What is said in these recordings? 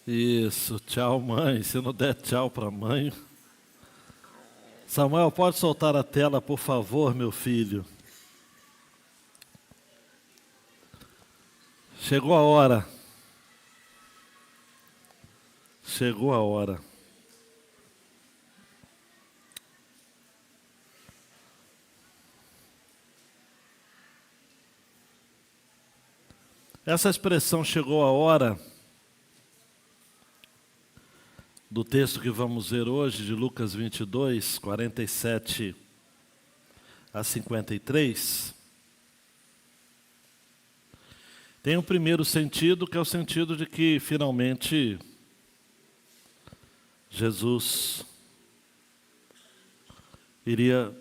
Isso, tchau, mãe. Se não der tchau para mãe. Samuel, pode soltar a tela, por favor, meu filho. Chegou a hora. Chegou a hora. Essa expressão chegou a hora do texto que vamos ver hoje, de Lucas 22, 47 a 53, tem um primeiro sentido, que é o sentido de que finalmente Jesus iria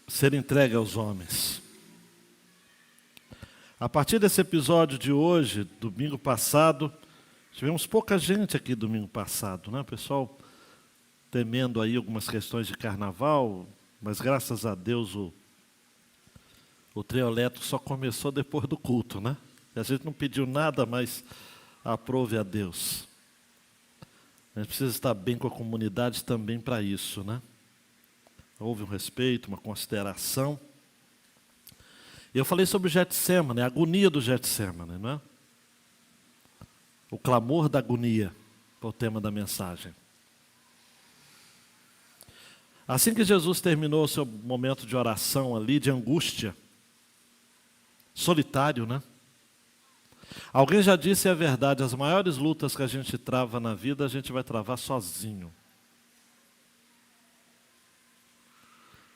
ser entregue aos homens. A partir desse episódio de hoje, domingo passado, tivemos pouca gente aqui domingo passado, né? O pessoal temendo aí algumas questões de carnaval, mas graças a Deus o trio elétrico só começou depois do culto, né? E a gente não pediu nada, mas aprove a Deus. A gente precisa estar bem com a comunidade também para isso, né? Houve um respeito, uma consideração. Eu falei sobre o Getsemane, a agonia do Getsemane, não é? O clamor da agonia, é o tema da mensagem. Assim que Jesus terminou o seu momento de oração ali, de angústia, solitário, né? Alguém já disse a verdade, as maiores lutas que a gente trava na vida, a gente vai travar sozinho.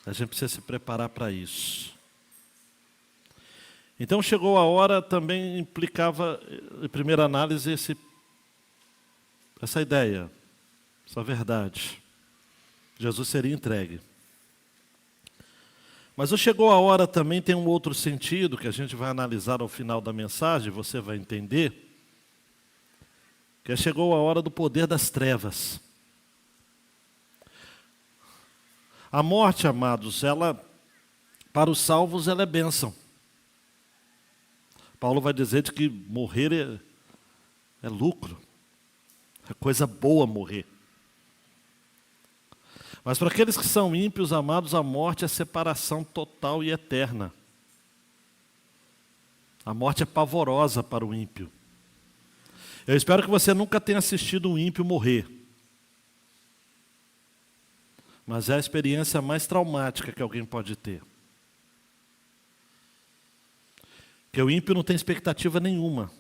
A gente precisa se preparar para isso. Então chegou a hora, também implicava, em primeira análise, essa ideia, essa verdade. Jesus seria entregue. Mas o chegou a hora também tem um outro sentido, que a gente vai analisar ao final da mensagem, você vai entender, que chegou a hora do poder das trevas. A morte, amados, ela, para os salvos, ela é bênção. Paulo vai dizer de que morrer é lucro, é coisa boa morrer. Mas para aqueles que são ímpios, amados, a morte é separação total e eterna. A morte é pavorosa para o ímpio. Eu espero que você nunca tenha assistido um ímpio morrer. Mas é a experiência mais traumática que alguém pode ter. Porque o ímpio não tem expectativa nenhuma.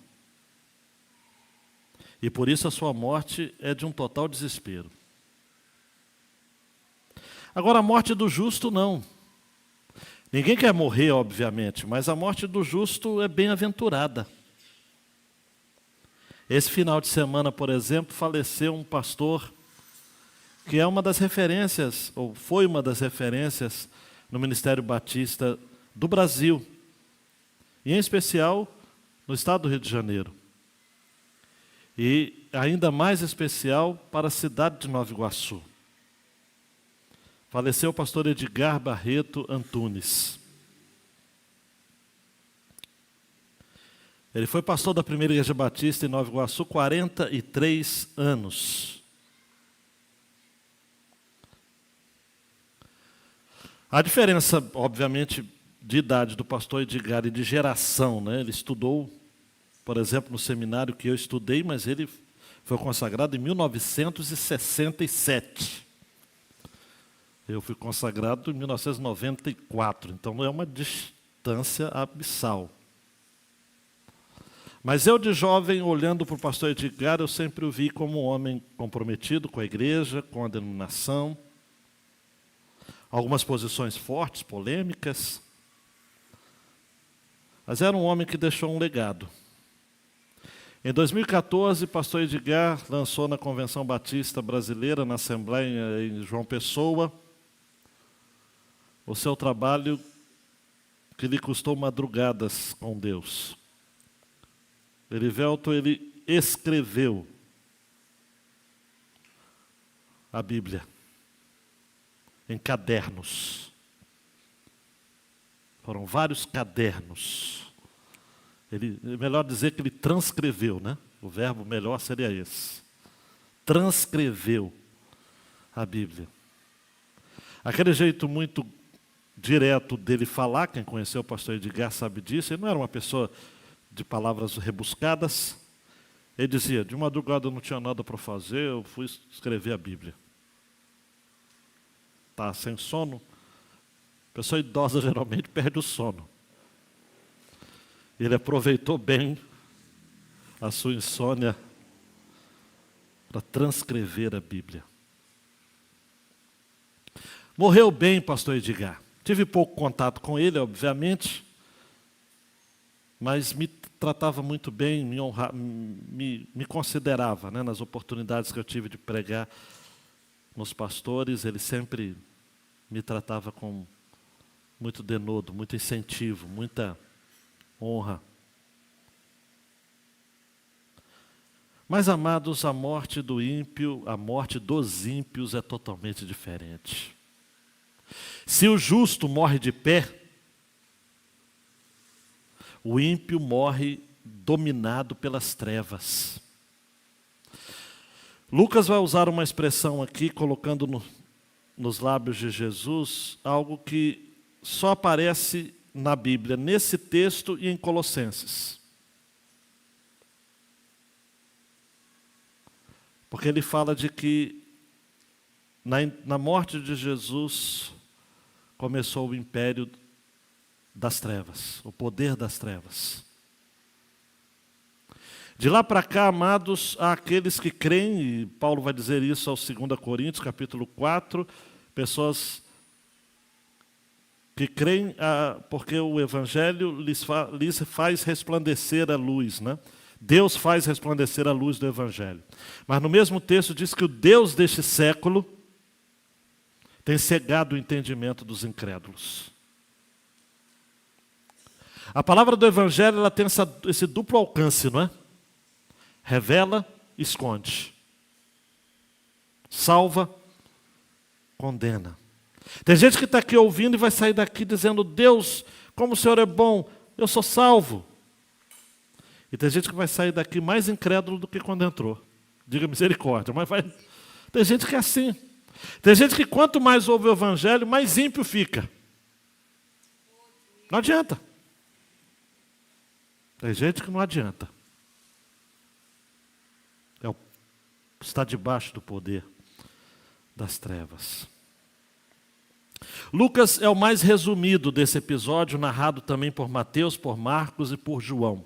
E por isso a sua morte é de um total desespero. Agora, a morte do justo, não. Ninguém quer morrer, obviamente, mas a morte do justo é bem-aventurada. Esse final de semana, por exemplo, faleceu um pastor que é uma das referências, ou foi uma das referências no Ministério Batista do Brasil, e em especial no estado do Rio de Janeiro. E ainda mais especial para a cidade de Nova Iguaçu. Faleceu o pastor Edgar Barreto Antunes. Ele foi pastor da primeira igreja batista em Nova Iguaçu 43 anos. A diferença, obviamente, de idade do pastor Edgar e de geração, né? Ele estudou, por exemplo, no seminário que eu estudei, mas ele foi consagrado em 1967. Eu fui consagrado em 1994, então não é uma distância abissal. Mas eu, de jovem, olhando para o pastor Edgar, eu sempre o vi como um homem comprometido com a igreja, com a denominação. Algumas posições fortes, polêmicas. Mas era um homem que deixou um legado. Em 2014, o pastor Edgar lançou na Convenção Batista Brasileira, na Assembleia em João Pessoa, o seu trabalho que lhe custou madrugadas com Deus. Erivelto, ele escreveu a Bíblia em cadernos. Foram vários cadernos. É melhor dizer que ele transcreveu, né? O verbo melhor seria esse. transcreveu a Bíblia. Aquele jeito muito direto dele falar, quem conheceu o pastor Edgar sabe disso, ele não era uma pessoa de palavras rebuscadas. Ele dizia, de madrugada eu não tinha nada para fazer, eu fui escrever a Bíblia. Está sem sono? Pessoa idosa geralmente perde o sono. Ele aproveitou bem a sua insônia para transcrever a Bíblia. Morreu bem, pastor Edgar. Tive pouco contato com ele, obviamente, mas me tratava muito bem, me considerava, né, nas oportunidades que eu tive de pregar nos pastores, ele sempre me tratava com muito denodo, muito incentivo, muita honra. Mas, amados, a morte do ímpio, a morte dos ímpios é totalmente diferente. Se o justo morre de pé, o ímpio morre dominado pelas trevas. Lucas vai usar uma expressão aqui, colocando nos lábios de Jesus, algo que só aparece na Bíblia, nesse texto e em Colossenses. Porque ele fala de que na morte de Jesus começou o império das trevas, o poder das trevas. De lá para cá, amados, há aqueles que creem, e Paulo vai dizer isso aos 2 Coríntios, capítulo 4, pessoas que creem porque o Evangelho lhes faz resplandecer a luz, né? Deus faz resplandecer a luz do Evangelho. Mas no mesmo texto diz que o Deus deste século tem cegado o entendimento dos incrédulos. A palavra do Evangelho ela tem esse duplo alcance, não é? Revela, esconde. Salva, condena. Tem gente que está aqui ouvindo e vai sair daqui dizendo, Deus, como o Senhor é bom, eu sou salvo. E tem gente que vai sair daqui mais incrédulo do que quando entrou. Diga misericórdia, mas vai. Tem gente que é assim. Tem gente que quanto mais ouve o Evangelho, mais ímpio fica. Não adianta. Tem gente que não adianta. Está debaixo do poder das trevas. Lucas é o mais resumido desse episódio, narrado também por Mateus, por Marcos e por João.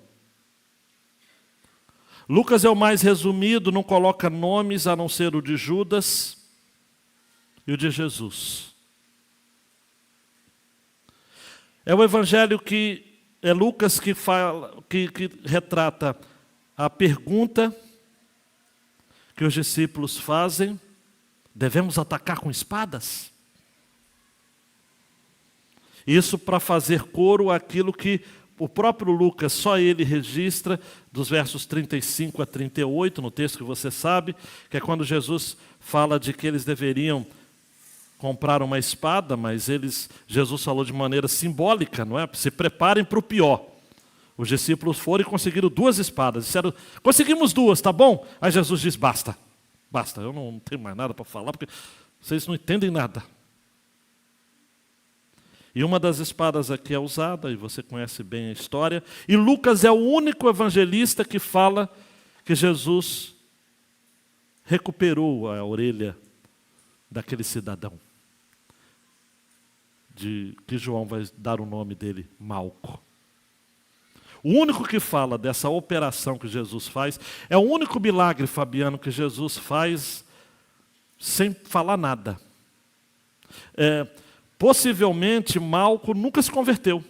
Lucas é o mais resumido, não coloca nomes a não ser o de Judas e o de Jesus. É o evangelho que é Lucas que retrata a pergunta que os discípulos fazem: devemos atacar com espadas? Isso para fazer coro àquilo que o próprio Lucas, só ele registra, dos versos 35 a 38, no texto que você sabe, que é quando Jesus fala de que eles deveriam comprar uma espada, mas Jesus falou de maneira simbólica, não é? Se preparem para o pior. Os discípulos foram e conseguiram 2 espadas. Disseram, conseguimos 2, tá bom? Aí Jesus diz, basta, eu não tenho mais nada para falar, porque vocês não entendem nada. E uma das espadas aqui é usada, e você conhece bem a história. E Lucas é o único evangelista que fala que Jesus recuperou a orelha daquele cidadão, que João vai dar o nome dele, Malco. O único que fala dessa operação que Jesus faz, é o único milagre, Fabiano, que Jesus faz sem falar nada. Possivelmente, Malco nunca se converteu.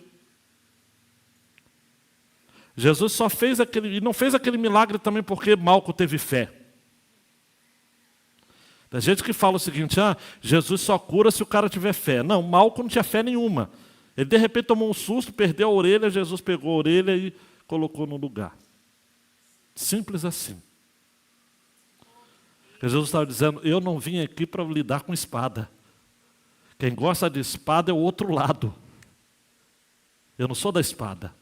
Jesus só fez e não fez aquele milagre também porque Malco teve fé. Tem gente que fala o seguinte, Jesus só cura se o cara tiver fé. Não, Malco não tinha fé nenhuma. Ele de repente tomou um susto, perdeu a orelha, Jesus pegou a orelha e colocou no lugar. Simples assim. Jesus estava dizendo, eu não vim aqui para lidar com espada. Quem gosta de espada é o outro lado. Eu não sou da espada.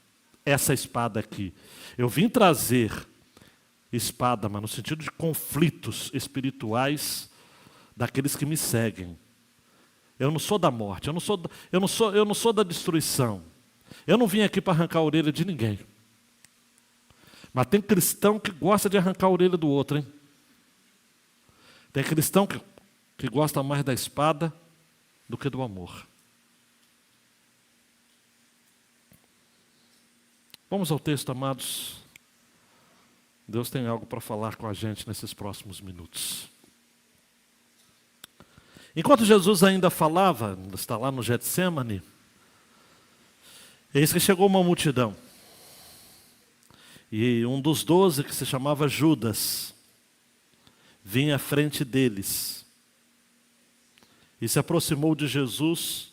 Essa espada aqui. Eu vim trazer espada, mas no sentido de conflitos espirituais daqueles que me seguem. Eu não sou da morte, eu não sou da destruição. Eu não vim aqui para arrancar a orelha de ninguém. Mas tem cristão que gosta de arrancar a orelha do outro, hein? Tem cristão que gosta mais da espada do que do amor. Vamos ao texto, amados. Deus tem algo para falar com a gente nesses próximos minutos. Enquanto Jesus ainda falava, está lá no Getsêmani, eis que chegou uma multidão. E um dos 12, que se chamava Judas, vinha à frente deles. E se aproximou de Jesus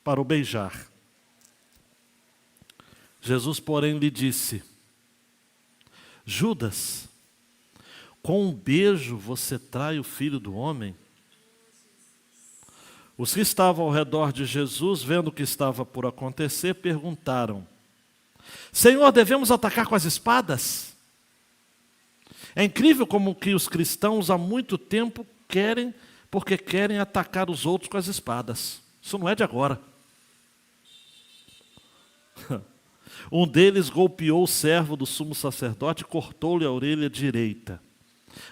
para o beijar. Jesus, porém, lhe disse: Judas, com um beijo você trai o Filho do Homem? Os que estavam ao redor de Jesus, vendo o que estava por acontecer, perguntaram: Senhor, devemos atacar com as espadas? É incrível como que os cristãos há muito tempo porque querem atacar os outros com as espadas. Isso não é de agora. Um deles golpeou o servo do sumo sacerdote e cortou-lhe a orelha direita.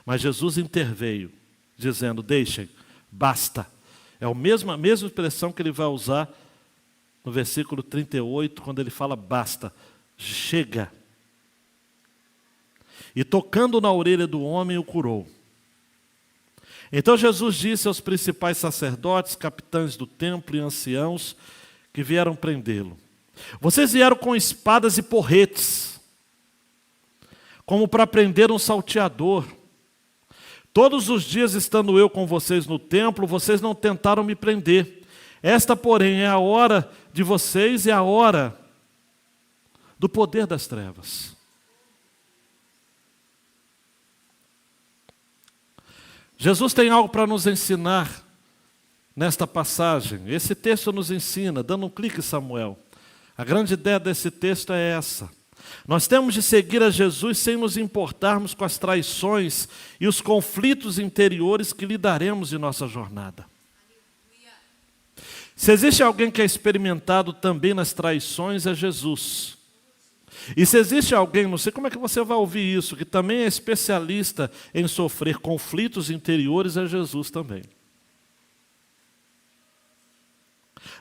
Mas Jesus interveio, dizendo: deixem, basta. É a mesma expressão que ele vai usar no versículo 38, quando ele fala basta, chega. E tocando na orelha do homem, o curou. Então Jesus disse aos principais sacerdotes, capitães do templo e anciãos que vieram prendê-lo: vocês vieram com espadas e porretes, como para prender um salteador. Todos os dias, estando eu com vocês no templo, vocês não tentaram me prender. Esta, porém, é a hora de vocês e a hora do poder das trevas. Jesus tem algo para nos ensinar nesta passagem. Esse texto nos ensina, dando um clique, Samuel. A grande ideia desse texto é essa. Nós temos de seguir a Jesus sem nos importarmos com as traições e os conflitos interiores que lidaremos em nossa jornada. Se existe alguém que é experimentado também nas traições, é Jesus. E se existe alguém, não sei como é que você vai ouvir isso, que também é especialista em sofrer conflitos interiores, é Jesus também.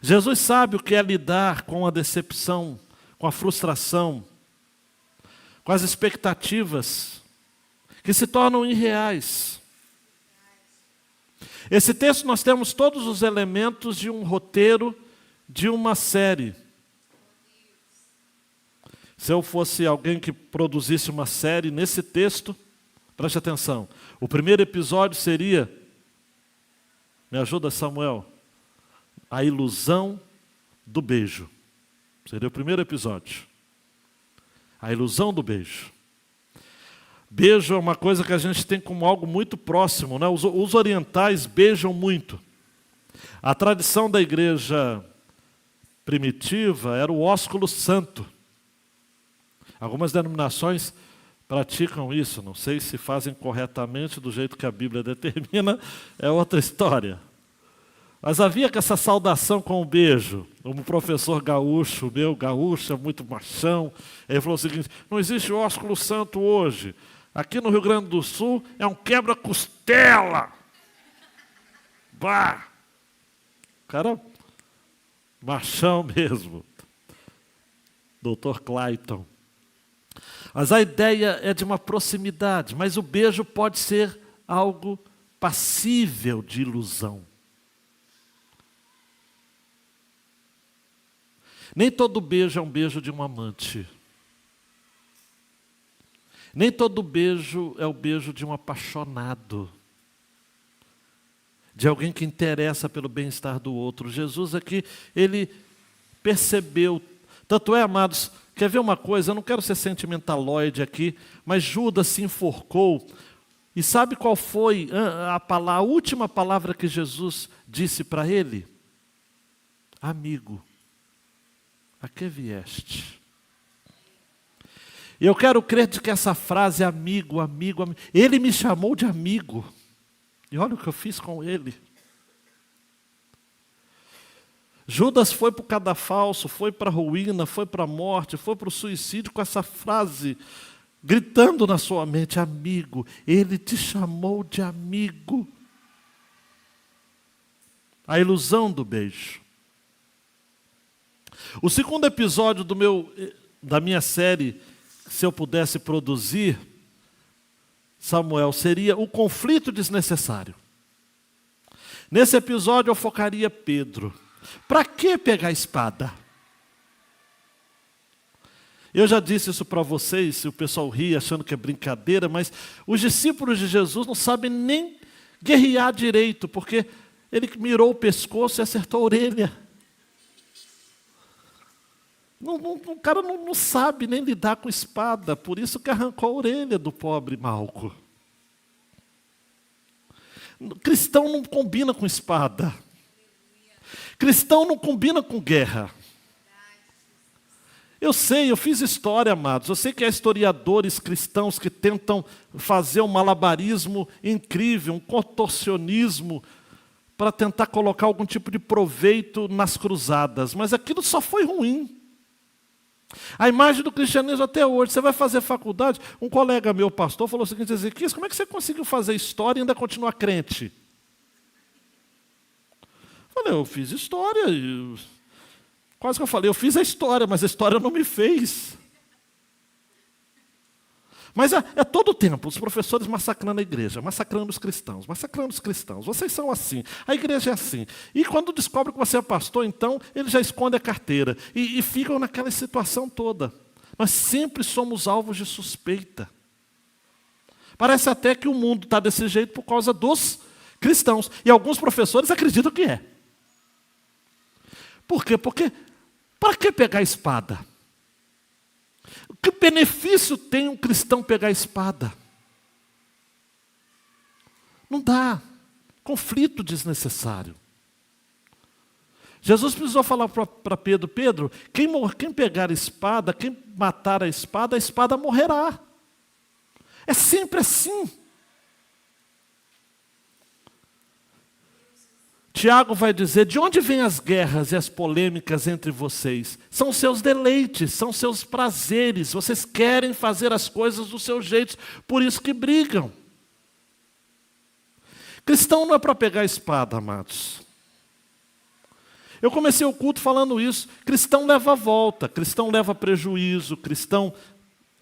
Jesus sabe o que é lidar com a decepção, com a frustração, com as expectativas que se tornam irreais. Esse texto nós temos todos os elementos de um roteiro, de uma série. Se eu fosse alguém que produzisse uma série nesse texto, preste atenção, o primeiro episódio seria, me ajuda, Samuel, a ilusão do beijo. Seria o primeiro episódio. A ilusão do beijo. Beijo é uma coisa que a gente tem como algo muito próximo, né? Os orientais beijam muito. A tradição da igreja primitiva era o ósculo santo. Algumas denominações praticam isso, não sei se fazem corretamente do jeito que a Bíblia determina, é outra história. Mas havia essa saudação com o beijo. Um professor gaúcho, gaúcho é muito machão, ele falou o seguinte: não existe ósculo santo hoje. Aqui no Rio Grande do Sul é um quebra-costela. Bah! Cara, machão mesmo. Dr. Clayton. Mas a ideia é de uma proximidade, mas o beijo pode ser algo passível de ilusão. Nem todo beijo é um beijo de um amante. Nem todo beijo é o beijo de um apaixonado. De alguém que interessa pelo bem-estar do outro. Jesus aqui, ele percebeu. Tanto é, amados, quer ver uma coisa? Eu não quero ser sentimentaloide aqui, mas Judas se enforcou. E sabe qual foi a última palavra que Jesus disse para ele? Amigo. A que vieste? E eu quero crer de que essa frase, amigo, amigo, amigo, ele me chamou de amigo. E olha o que eu fiz com ele. Judas foi para o cadafalso, foi para a ruína, foi para a morte, foi para o suicídio com essa frase, gritando na sua mente, amigo, ele te chamou de amigo. A ilusão do beijo. O segundo episódio da minha série, se eu pudesse produzir, Samuel, seria o conflito desnecessário. Nesse episódio eu focaria Pedro. Para que pegar a espada? Eu já disse isso para vocês, e o pessoal ri achando que é brincadeira, mas os discípulos de Jesus não sabem nem guerrear direito, porque ele mirou o pescoço e acertou a orelha. O cara não sabe nem lidar com espada, por isso que arrancou a orelha do pobre Malco. Cristão não combina com espada. Cristão não combina com guerra. Eu sei, eu fiz história, amados. Eu sei que há historiadores cristãos que tentam fazer um malabarismo incrível, um contorcionismo, para tentar colocar algum tipo de proveito nas cruzadas. Mas aquilo só foi ruim. A imagem do cristianismo até hoje, você vai fazer faculdade, um colega meu, pastor, falou o seguinte, Ezequias, como é que você conseguiu fazer história e ainda continuar crente? Eu falei, eu fiz história, quase que eu falei, eu fiz a história, mas a história não me fez. Mas é todo o tempo, os professores massacrando a igreja, massacrando os cristãos, vocês são assim, a igreja é assim. E quando descobre que você é pastor, então, ele já esconde a carteira. E ficam naquela situação toda. Nós sempre somos alvos de suspeita. Parece até que o mundo está desse jeito por causa dos cristãos. E alguns professores acreditam que é. Por quê? Porque, para que pegar a espada? Que benefício tem um cristão pegar a espada? Não dá. Conflito desnecessário. Jesus precisou falar para Pedro, Pedro, quem pegar a espada, quem matar a espada morrerá. É sempre assim. Tiago vai dizer, de onde vêm as guerras e as polêmicas entre vocês? São seus deleites, são seus prazeres. Vocês querem fazer as coisas do seu jeito, por isso que brigam. Cristão não é para pegar a espada, amados. Eu comecei o culto falando isso. Cristão leva a volta, cristão leva prejuízo, cristão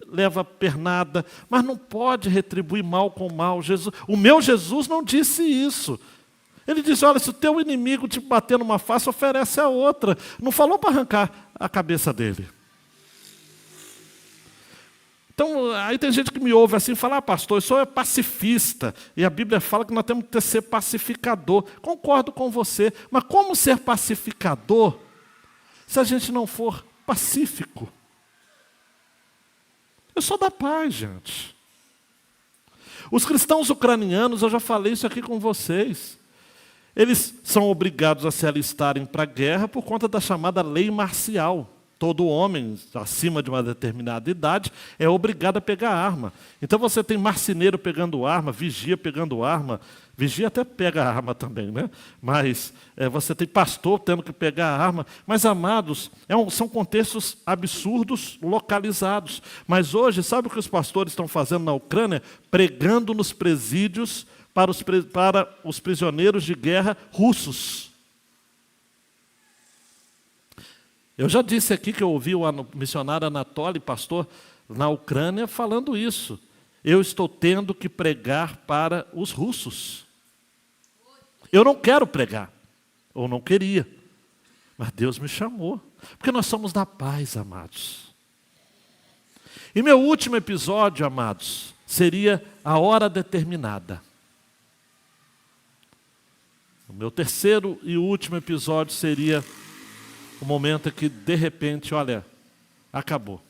leva pernada, mas não pode retribuir mal com mal. O meu Jesus não disse isso. Ele disse, olha, se o teu inimigo te bater numa face, oferece a outra. Não falou para arrancar a cabeça dele. Então, aí tem gente que me ouve assim, fala, pastor, eu sou pacifista. E a Bíblia fala que nós temos que ser pacificador. Concordo com você, mas como ser pacificador se a gente não for pacífico? Eu sou da paz, gente. Os cristãos ucranianos, eu já falei isso aqui com vocês, eles são obrigados a se alistarem para a guerra por conta da chamada lei marcial. Todo homem acima de uma determinada idade é obrigado a pegar arma. Então você tem marceneiro pegando arma, vigia pegando arma, vigia até pega arma também, né? Mas você tem pastor tendo que pegar arma. Mas, amados, são contextos absurdos, localizados. Mas hoje, sabe o que os pastores estão fazendo na Ucrânia? Pregando nos presídios para os prisioneiros de guerra russos. Eu já disse aqui que eu ouvi o missionário Anatoly, pastor na Ucrânia, falando isso. Eu estou tendo que pregar para os russos. Eu não quero pregar, ou não queria, mas Deus me chamou, porque nós somos da paz, amados. E meu último episódio, amados, seria a hora determinada. O meu terceiro e último episódio seria o momento em que, de repente, olha, acabou.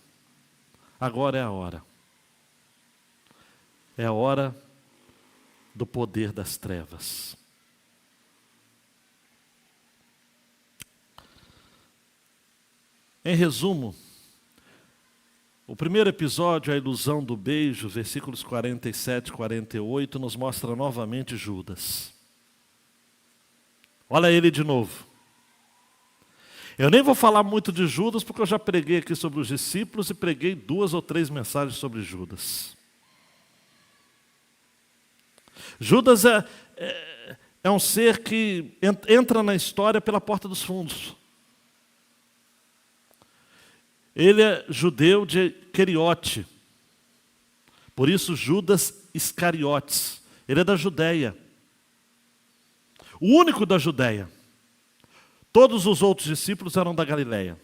Agora é a hora. É a hora do poder das trevas. Em resumo, O primeiro episódio, a ilusão do beijo, versículos 47 e 48, nos mostra novamente Judas. Olha ele de novo. Eu nem vou falar muito de Judas, porque eu já preguei aqui sobre os discípulos e preguei 2 ou 3 mensagens sobre Judas. Judas é um ser que entra na história pela porta dos fundos. Ele é judeu de Queriote. Por isso Judas Iscariotes. Ele é da Judéia. O único da Judéia. Todos os outros discípulos eram da Galileia.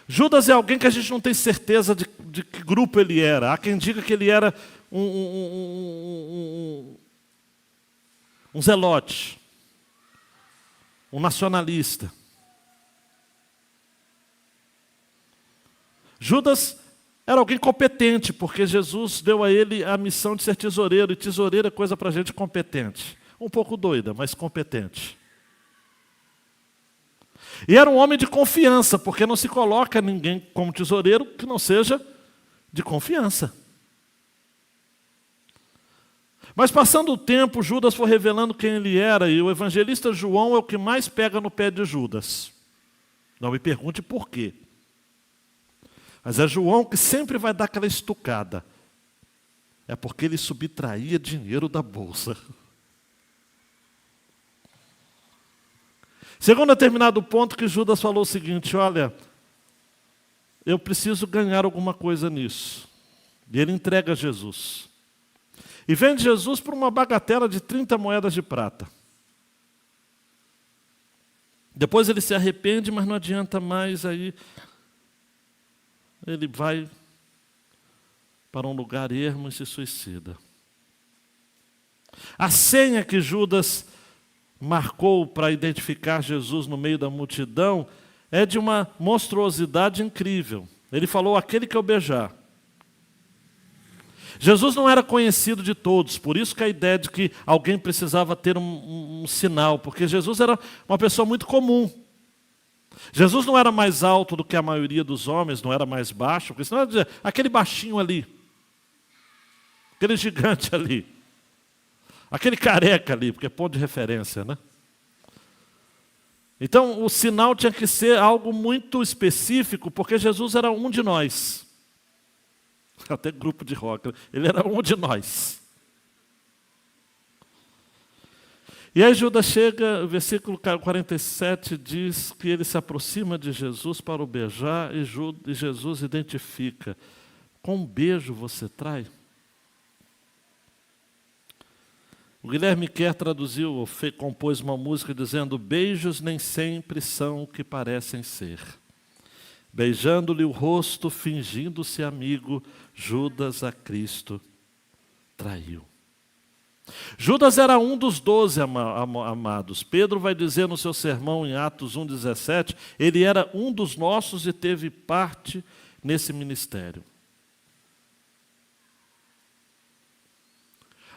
Judas é alguém que a gente não tem certeza de que grupo ele era. Há quem diga que ele era um zelote, um nacionalista. Judas era alguém competente, porque Jesus deu a ele a missão de ser tesoureiro, e tesoureiro é coisa para gente competente. Um pouco doida, mas competente. E era um homem de confiança, porque não se coloca ninguém como tesoureiro que não seja de confiança. Mas passando o tempo, Judas foi revelando quem ele era, e o evangelista João é o que mais pega no pé de Judas. Não me pergunte por quê. Mas é João que sempre vai dar aquela estucada. É porque ele subtraía dinheiro da bolsa. Chegou a determinado ponto que Judas falou o seguinte: olha, eu preciso ganhar alguma coisa nisso. E ele entrega a Jesus. E vende Jesus por uma bagatela de 30 moedas de prata. Depois ele se arrepende, mas não adianta mais, aí ele vai para um lugar ermo e se suicida. A senha que Judas marcou para identificar Jesus no meio da multidão é de uma monstruosidade incrível. Ele falou: aquele que eu beijar. Jesus não era conhecido de todos, por isso que a ideia de que alguém precisava ter um sinal, porque Jesus era uma pessoa muito comum. Jesus não era mais alto do que a maioria dos homens, não era mais baixo, porque senão ia dizer, aquele baixinho ali, aquele gigante ali, aquele careca ali, porque é ponto de referência, né? Então o sinal tinha que ser algo muito específico, porque Jesus era um de nós. Até grupo de rock, ele era um de nós. E aí Judas chega, o versículo 47 diz que ele se aproxima de Jesus para o beijar, e Jesus identifica: com um beijo você trai? O Guilherme Kerr traduziu, ou compôs uma música dizendo: beijos nem sempre são o que parecem ser. Beijando-lhe o rosto, fingindo-se amigo, Judas a Cristo traiu. Judas era um dos 12 amados. Pedro vai dizer no seu sermão em Atos 1,17, ele era um dos nossos e teve parte nesse ministério.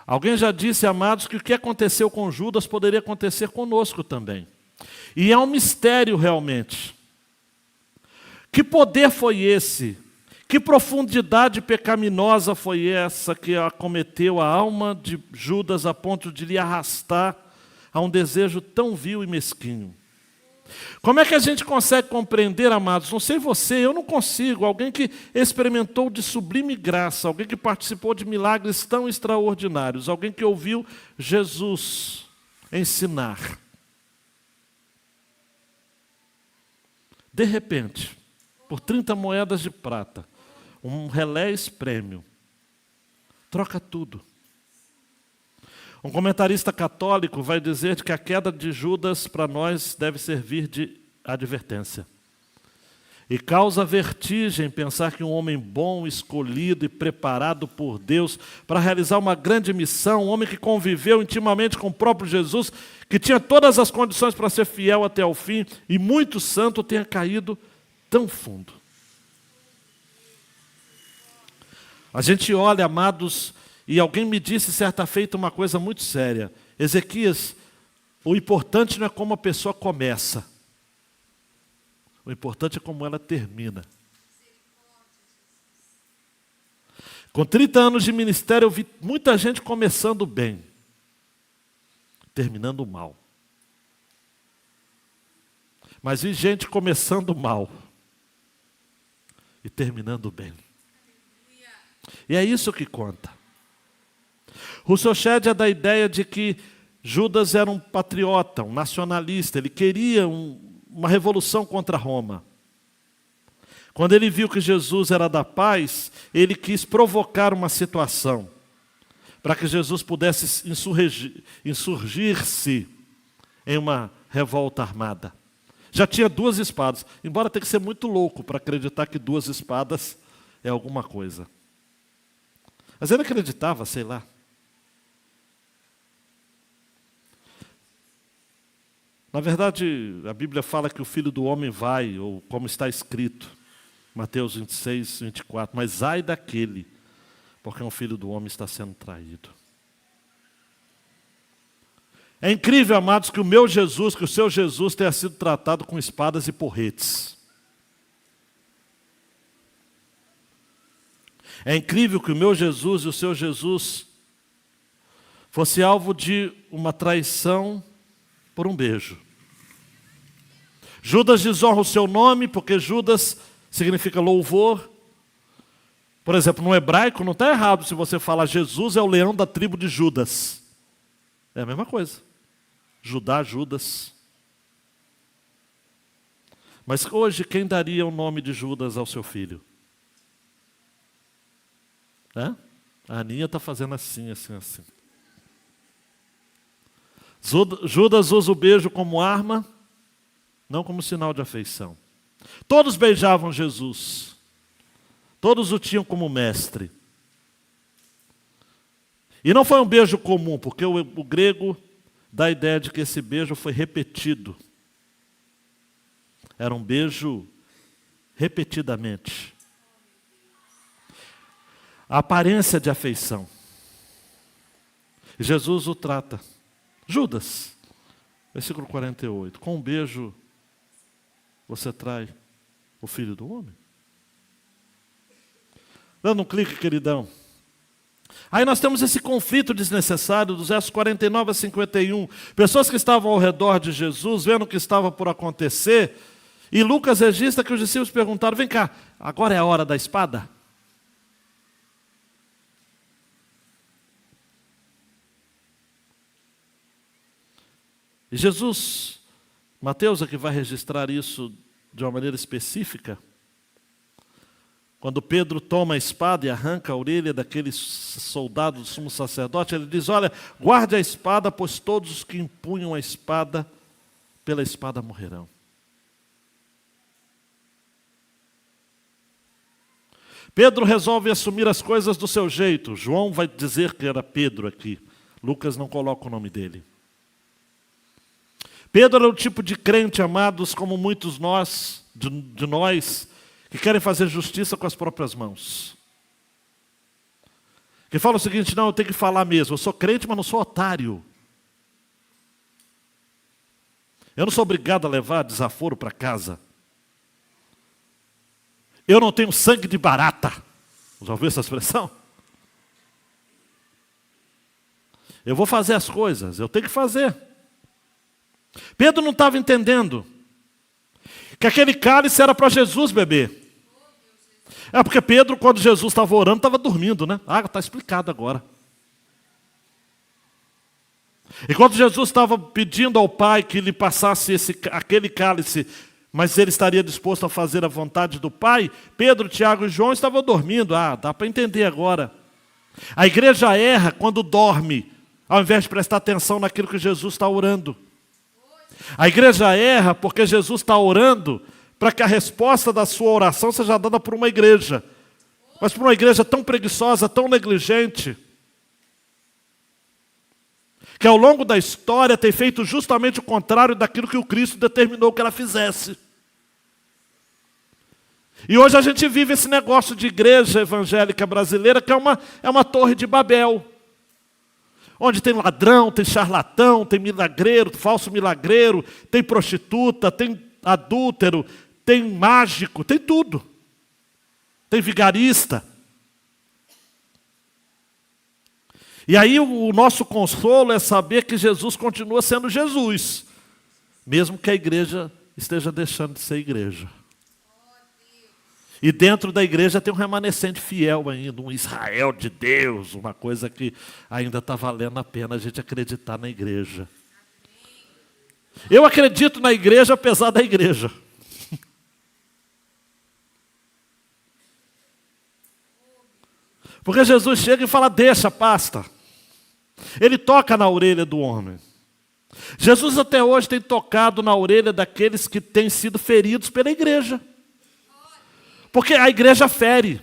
Alguém já disse, amados, que o que aconteceu com Judas poderia acontecer conosco também. E é um mistério realmente. Que poder foi esse? Que profundidade pecaminosa foi essa que acometeu a alma de Judas a ponto de lhe arrastar a um desejo tão vil e mesquinho? Como é que a gente consegue compreender, amados? Não sei você, eu não consigo. Alguém que experimentou de sublime graça, alguém que participou de milagres tão extraordinários, alguém que ouviu Jesus ensinar. De repente, por 30 moedas de prata, um relés prêmio, troca tudo. Um comentarista católico vai dizer que a queda de Judas para nós deve servir de advertência. E causa vertigem pensar que um homem bom, escolhido e preparado por Deus para realizar uma grande missão, um homem que conviveu intimamente com o próprio Jesus, que tinha todas as condições para ser fiel até o fim e muito santo, tenha caído tão fundo. A gente olha, amados, e alguém me disse certa feita uma coisa muito séria: Ezequias, o importante não é como a pessoa começa, O importante é como ela termina. Com 30 anos de ministério, eu vi muita gente começando bem, terminando mal. Mas vi gente começando mal e terminando bem. E é isso que conta. Russell Shedd é da ideia de que Judas era um patriota, um nacionalista. Ele queria uma revolução contra Roma. Quando ele viu que Jesus era da paz, ele quis provocar uma situação para que Jesus pudesse insurgir-se em uma revolta armada. Já tinha 2 espadas, embora tenha que ser muito louco para acreditar que 2 espadas é alguma coisa. Mas ele acreditava, sei lá. Na verdade, a Bíblia fala que o Filho do Homem vai, ou como está escrito, Mateus 26, 24, mas ai daquele, porque um filho do homem está sendo traído. É incrível, amados, que o meu Jesus, que o seu Jesus tenha sido tratado com espadas e porretes. É incrível que o meu Jesus e o seu Jesus fosse alvo de uma traição por um beijo. Judas desonra o seu nome, porque Judas significa louvor. Por exemplo, no hebraico não está errado se você falar Jesus é o leão da tribo de Judas. É a mesma coisa. Judá, Judas. Mas hoje, quem daria o nome de Judas ao seu filho? A Aninha está fazendo assim, assim, assim. Judas usa o beijo como arma, não como sinal de afeição. Todos beijavam Jesus. Todos o tinham como mestre. E não foi um beijo comum, porque o grego dá a ideia de que esse beijo foi repetido. Era um beijo repetidamente. A aparência de afeição. Jesus o trata. Judas, versículo 48. Com um beijo você trai o Filho do Homem? Dando um clique, queridão. Aí nós temos esse conflito desnecessário dos versos 49 a 51. Pessoas que estavam ao redor de Jesus, vendo o que estava por acontecer. E Lucas registra que os discípulos perguntaram, vem cá, agora é a hora da espada? E Jesus, Mateus é que vai registrar isso de uma maneira específica. Quando Pedro toma a espada e arranca a orelha daquele soldado do sumo sacerdote, ele diz, olha, guarde a espada, pois todos os que empunham a espada, pela espada morrerão. Pedro resolve assumir as coisas do seu jeito. João vai dizer que era Pedro aqui. Lucas não coloca o nome dele. Pedro era o tipo de crente, amados, como muitos de nós, que querem fazer justiça com as próprias mãos. Que fala o seguinte, não, eu tenho que falar mesmo, eu sou crente, mas não sou otário. Eu não sou obrigado a levar desaforo para casa. Eu não tenho sangue de barata. Já ouviu essa expressão? Eu vou fazer as coisas, eu tenho que fazer. Pedro não estava entendendo que aquele cálice era para Jesus beber. É porque Pedro, quando Jesus estava orando, estava dormindo, né? Ah, está explicado agora. E quando Jesus estava pedindo ao Pai que lhe passasse aquele cálice, mas ele estaria disposto a fazer a vontade do Pai, Pedro, Tiago e João estavam dormindo. Ah, dá para entender agora. A igreja erra quando dorme, ao invés de prestar atenção naquilo que Jesus está orando. A igreja erra porque Jesus está orando para que a resposta da sua oração seja dada por uma igreja. Mas por uma igreja tão preguiçosa, tão negligente, que ao longo da história tem feito justamente o contrário daquilo que o Cristo determinou que ela fizesse. E hoje a gente vive esse negócio de igreja evangélica brasileira que é uma torre de Babel. Onde tem ladrão, tem charlatão, tem milagreiro, falso milagreiro, tem prostituta, tem adúltero, tem mágico, tem tudo. Tem vigarista. E aí o nosso consolo é saber que Jesus continua sendo Jesus, mesmo que a igreja esteja deixando de ser igreja. E dentro da igreja tem um remanescente fiel ainda, um Israel de Deus, uma coisa que ainda está valendo a pena a gente acreditar na igreja. Eu acredito na igreja apesar da igreja. Porque Jesus chega e fala, deixa, pasta. Ele toca na orelha do homem. Jesus até hoje tem tocado na orelha daqueles que têm sido feridos pela igreja. Porque a igreja fere.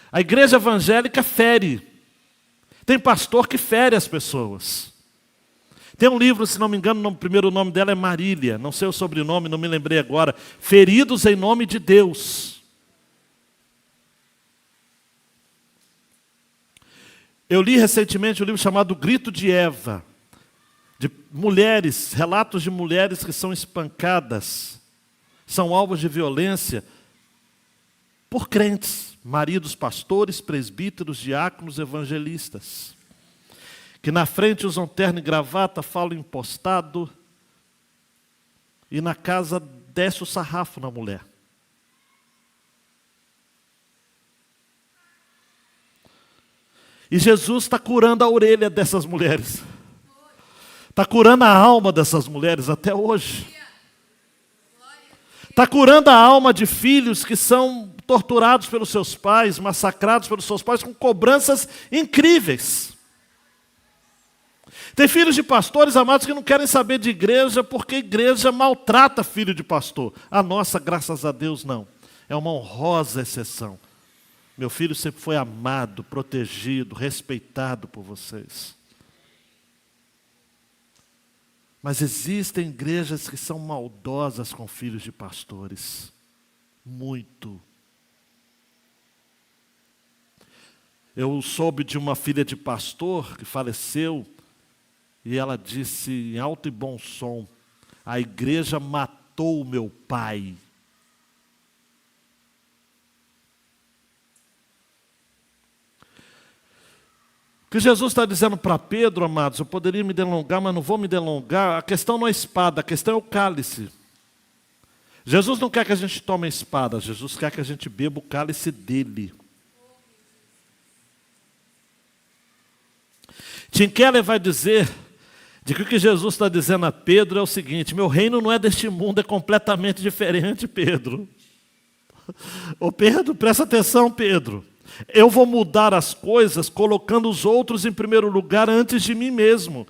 A igreja evangélica fere. Tem pastor que fere as pessoas. Tem um livro, se não me engano, o primeiro nome dela é Marília. Não sei o sobrenome, não me lembrei agora. Feridos em nome de Deus. Eu li recentemente um livro chamado Grito de Eva, de mulheres, relatos de mulheres que são espancadas, são alvos de violência por crentes, maridos, pastores, presbíteros, diáconos, evangelistas, que na frente usam terno e gravata, falam impostado, e na casa desce o sarrafo na mulher. E Jesus está curando a orelha dessas mulheres. Está curando a alma dessas mulheres até hoje. Está curando a alma de filhos que são torturados pelos seus pais, massacrados pelos seus pais, com cobranças incríveis. Tem filhos de pastores, amados, que não querem saber de igreja porque a igreja maltrata filho de pastor. A nossa, graças a Deus, não. É uma honrosa exceção. Meu filho sempre foi amado, protegido, respeitado por vocês. Mas existem igrejas que são maldosas com filhos de pastores. Muito. Eu soube de uma filha de pastor que faleceu e ela disse em alto e bom som, a igreja matou o meu pai. O que Jesus está dizendo para Pedro, amados, eu poderia me delongar, mas não vou me delongar. A questão não é a espada, a questão é o cálice. Jesus não quer que a gente tome a espada, Jesus quer que a gente beba o cálice dele. Tim Keller vai dizer de que o que Jesus está dizendo a Pedro é o seguinte, meu reino não é deste mundo, é completamente diferente, Pedro. Ô Pedro, presta atenção, Pedro. Eu vou mudar as coisas colocando os outros em primeiro lugar antes de mim mesmo.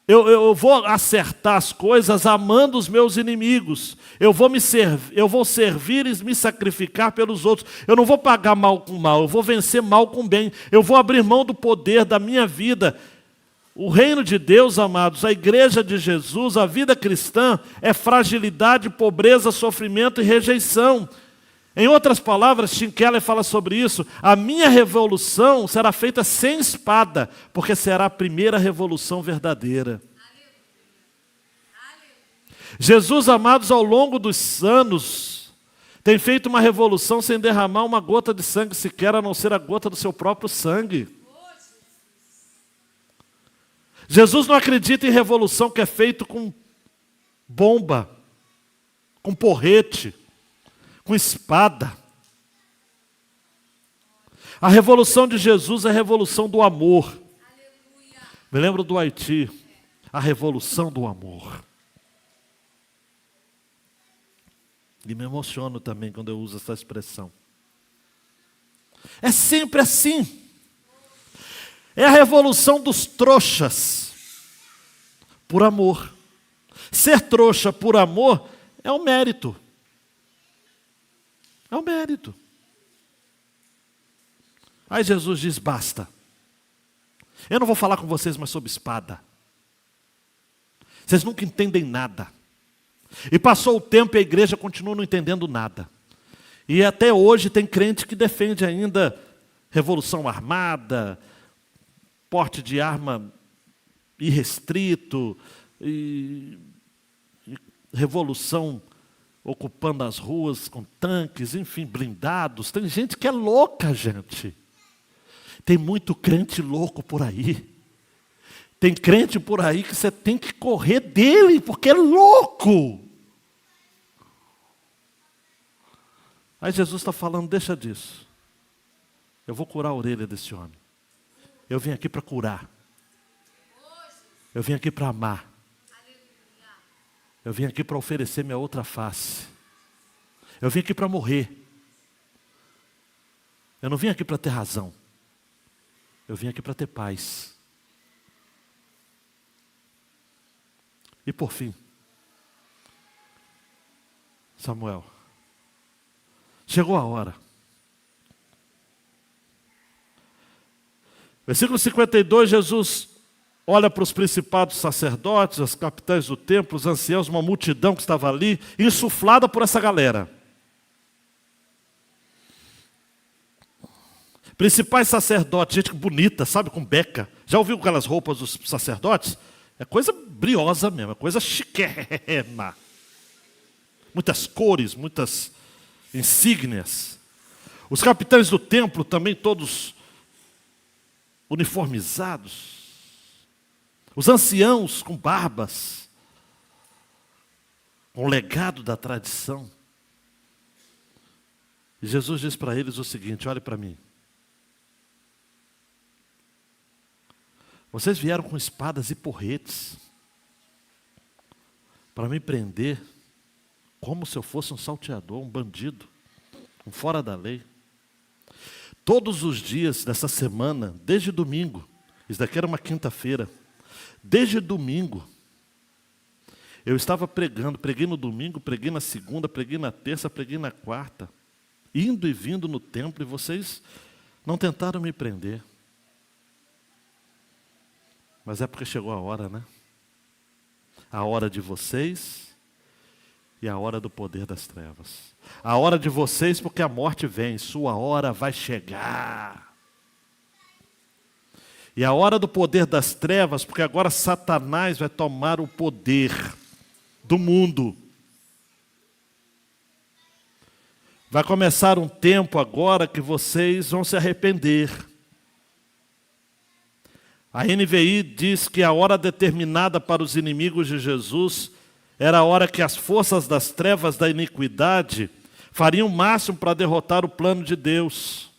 Eu vou acertar as coisas amando os meus inimigos. Eu vou servir e me sacrificar pelos outros. Eu não vou pagar mal com mal, eu vou vencer mal com bem. Eu vou abrir mão do poder da minha vida. O reino de Deus, amados, a igreja de Jesus, a vida cristã é fragilidade, pobreza, sofrimento e rejeição. Em outras palavras, Tim Keller fala sobre isso, a minha revolução será feita sem espada, porque será a primeira revolução verdadeira. Jesus, amados, ao longo dos anos, tem feito uma revolução sem derramar uma gota de sangue sequer, a não ser a gota do seu próprio sangue. Jesus não acredita em revolução que é feito com bomba, com porrete, com espada. A revolução de Jesus é a revolução do amor. Aleluia. Me lembro do Haiti, a revolução do amor. E me emociono também quando eu uso essa expressão. É sempre assim. É a revolução dos trouxas por amor. Ser trouxa por amor é um mérito. É um mérito. Aí Jesus diz, basta. Eu não vou falar com vocês mais sobre espada. Vocês nunca entendem nada. E passou o tempo e a igreja continua não entendendo nada. E até hoje tem crente que defende ainda revolução armada, porte de arma irrestrito, e revolução ocupando as ruas com tanques, enfim, blindados. Tem gente que é louca, gente. Tem muito crente louco por aí. Tem crente por aí que você tem que correr dele, porque é louco. Aí Jesus está falando, deixa disso. Eu vou curar a orelha desse homem. Eu vim aqui para curar. Eu vim aqui para amar. Eu vim aqui para oferecer minha outra face. Eu vim aqui para morrer. Eu não vim aqui para ter razão. Eu vim aqui para ter paz. E por fim, Samuel, chegou a hora. Versículo 52, Jesus olha para os principados sacerdotes, os capitães do templo, os anciãos, uma multidão que estava ali, insuflada por essa galera. Principais sacerdotes, gente bonita, sabe, com beca. Já ouviu aquelas roupas dos sacerdotes? É coisa briosa mesmo, é coisa chiquérrima. Muitas cores, muitas insígnias. Os capitães do templo também todos uniformizados. Os anciãos com barbas, com o legado da tradição. E Jesus diz para eles o seguinte, olhe para mim. Vocês vieram com espadas e porretes para me prender como se eu fosse um salteador, um bandido, um fora da lei. Todos os dias dessa semana, desde domingo, isso daqui era uma quinta-feira, desde domingo, eu estava pregando, preguei no domingo, preguei na segunda, preguei na terça, preguei na quarta, indo e vindo no templo, e vocês não tentaram me prender. Mas é porque chegou a hora, né? A hora de vocês e a hora do poder das trevas. A hora de vocês porque a morte vem, sua hora vai chegar. E a hora do poder das trevas, porque agora Satanás vai tomar o poder do mundo. Vai começar um tempo agora que vocês vão se arrepender. A NVI diz que a hora determinada para os inimigos de Jesus era a hora que as forças das trevas da iniquidade fariam o máximo para derrotar o plano de Deus.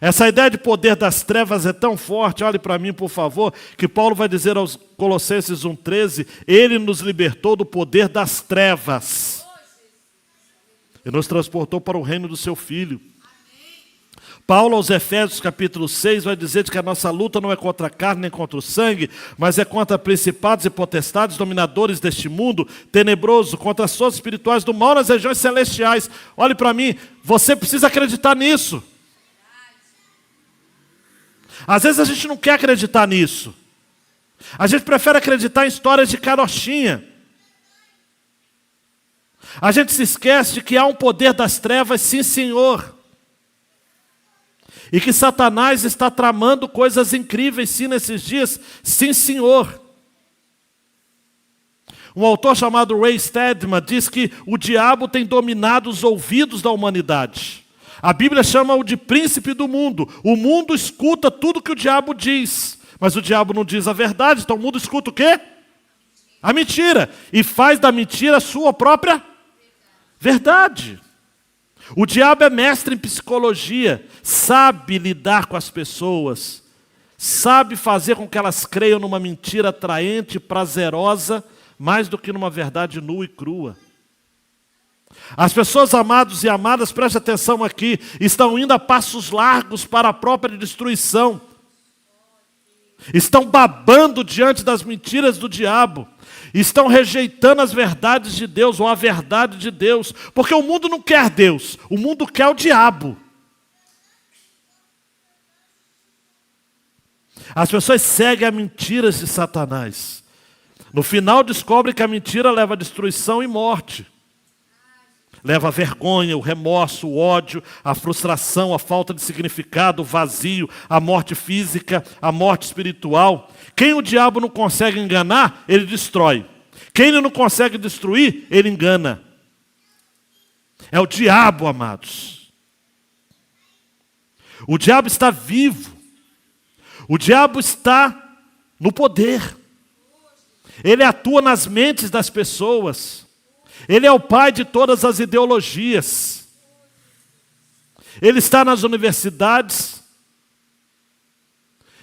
Essa ideia de poder das trevas é tão forte, olhe para mim por favor, que Paulo vai dizer aos Colossenses 1,13, ele nos libertou do poder das trevas e nos transportou para o reino do seu Filho. Paulo aos Efésios capítulo 6 vai dizer que a nossa luta não é contra a carne nem contra o sangue, mas é contra principados e potestades, dominadores deste mundo tenebroso, contra as forças espirituais do mal nas regiões celestiais. Olhe para mim, você precisa acreditar nisso. Às vezes a gente não quer acreditar nisso. A gente prefere acreditar em histórias de carochinha. A gente se esquece de que há um poder das trevas, sim senhor. E que Satanás está tramando coisas incríveis, sim, nesses dias, sim senhor. Um autor chamado Ray Stedman diz que o diabo tem dominado os ouvidos da humanidade. A Bíblia chama-o de príncipe do mundo. O mundo escuta tudo que o diabo diz, mas o diabo não diz a verdade, então o mundo escuta o quê? A mentira. E faz da mentira a sua própria verdade. O diabo é mestre em psicologia, sabe lidar com as pessoas, sabe fazer com que elas creiam numa mentira atraente, prazerosa, mais do que numa verdade nua e crua. As pessoas amados e amadas, preste atenção aqui, estão indo a passos largos para a própria destruição. Estão babando diante das mentiras do diabo. Estão rejeitando as verdades de Deus, ou a verdade de Deus. Porque o mundo não quer Deus, o mundo quer o diabo. As pessoas seguem as mentiras de Satanás. No final descobrem que a mentira leva a destruição e morte. Leva a vergonha, o remorso, o ódio, a frustração, a falta de significado, o vazio, a morte física, a morte espiritual. Quem o diabo não consegue enganar, ele destrói. Quem ele não consegue destruir, ele engana. É o diabo, amados. O diabo está vivo. O diabo está no poder. Ele atua nas mentes das pessoas. Ele é o pai de todas as ideologias. Ele está nas universidades.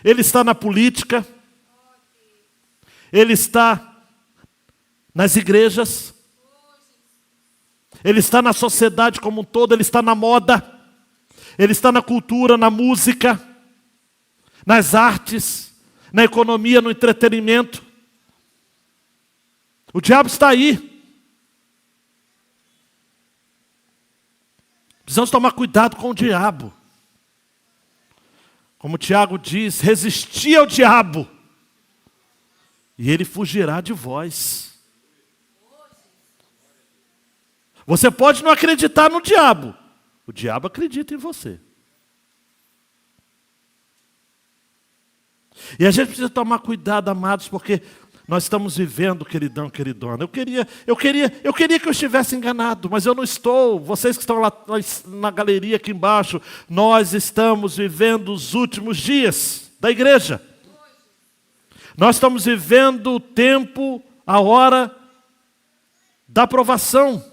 Ele está na política. Ele está nas igrejas. Ele está na sociedade como um todo. Ele está na moda. Ele está na cultura, na música, nas artes, na economia, no entretenimento. O diabo está aí. Precisamos tomar cuidado com o diabo. Como Tiago diz, resisti ao diabo e ele fugirá de vós. Você pode não acreditar no diabo. O diabo acredita em você. E a gente precisa tomar cuidado, amados, porque nós estamos vivendo, queridão, queridona. Eu queria que eu estivesse enganado, mas eu não estou. Vocês que estão lá na galeria aqui embaixo, nós estamos vivendo os últimos dias da igreja. Nós estamos vivendo o tempo, a hora da provação.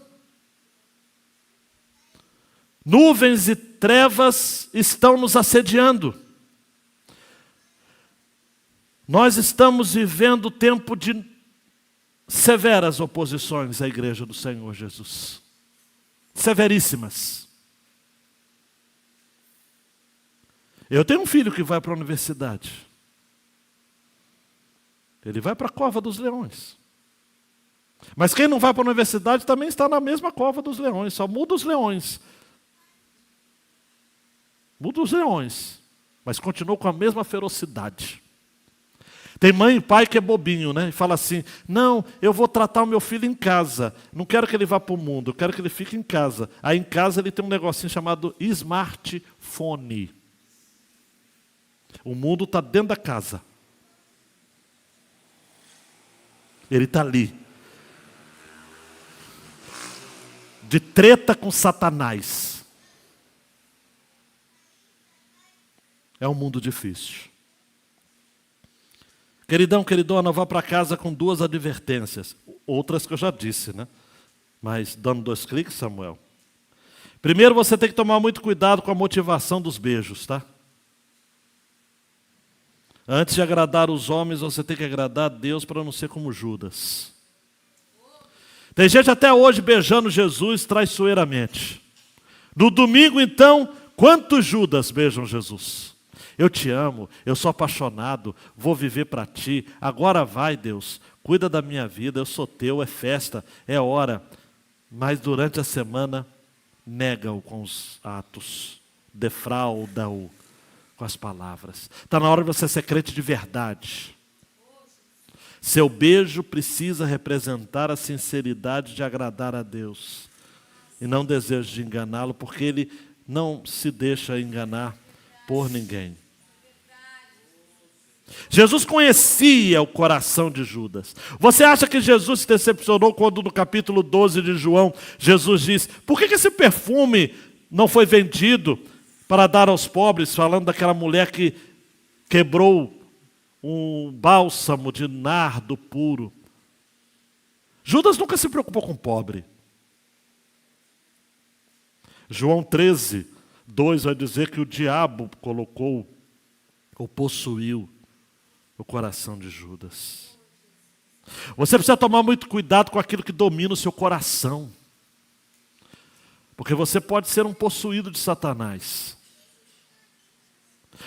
Nuvens e trevas estão nos assediando. Nós estamos vivendo o tempo de severas oposições à igreja do Senhor Jesus. Severíssimas. Eu tenho um filho que vai para a universidade. Ele vai para a cova dos leões. Mas quem não vai para a universidade também está na mesma cova dos leões, só muda os leões. Muda os leões, mas continua com a mesma ferocidade. Tem mãe e pai que é bobinho, né? E fala assim, não, eu vou tratar o meu filho em casa. Não quero que ele vá para o mundo, eu quero que ele fique em casa. Aí em casa ele tem um negocinho chamado smartphone. O mundo está dentro da casa. Ele está ali. De treta com Satanás. É um mundo difícil. Queridão, queridona, vá para casa com 2 advertências. Outras que eu já disse, né? Mas dando 2 cliques, Samuel. Primeiro, você tem que tomar muito cuidado com a motivação dos beijos, tá? Antes de agradar os homens, você tem que agradar a Deus para não ser como Judas. Tem gente até hoje beijando Jesus traiçoeiramente. No domingo, então, quantos Judas beijam Jesus? Eu te amo, eu sou apaixonado, vou viver para ti. Agora vai, Deus, cuida da minha vida, eu sou teu, é festa, é hora. Mas durante a semana, nega-o com os atos, defrauda-o com as palavras. Está na hora de você ser crente de verdade. Seu beijo precisa representar a sinceridade de agradar a Deus. E não desejo de enganá-lo, porque ele não se deixa enganar por ninguém. Jesus conhecia o coração de Judas. Você acha que Jesus se decepcionou quando no capítulo 12 de João, Jesus diz, por que esse perfume não foi vendido para dar aos pobres, falando daquela mulher que quebrou um bálsamo de nardo puro? Judas nunca se preocupou com o pobre. João 13, 2 vai dizer que o diabo colocou ou possuiu o coração de Judas. Você precisa tomar muito cuidado com aquilo que domina o seu coração. Porque você pode ser um possuído de Satanás.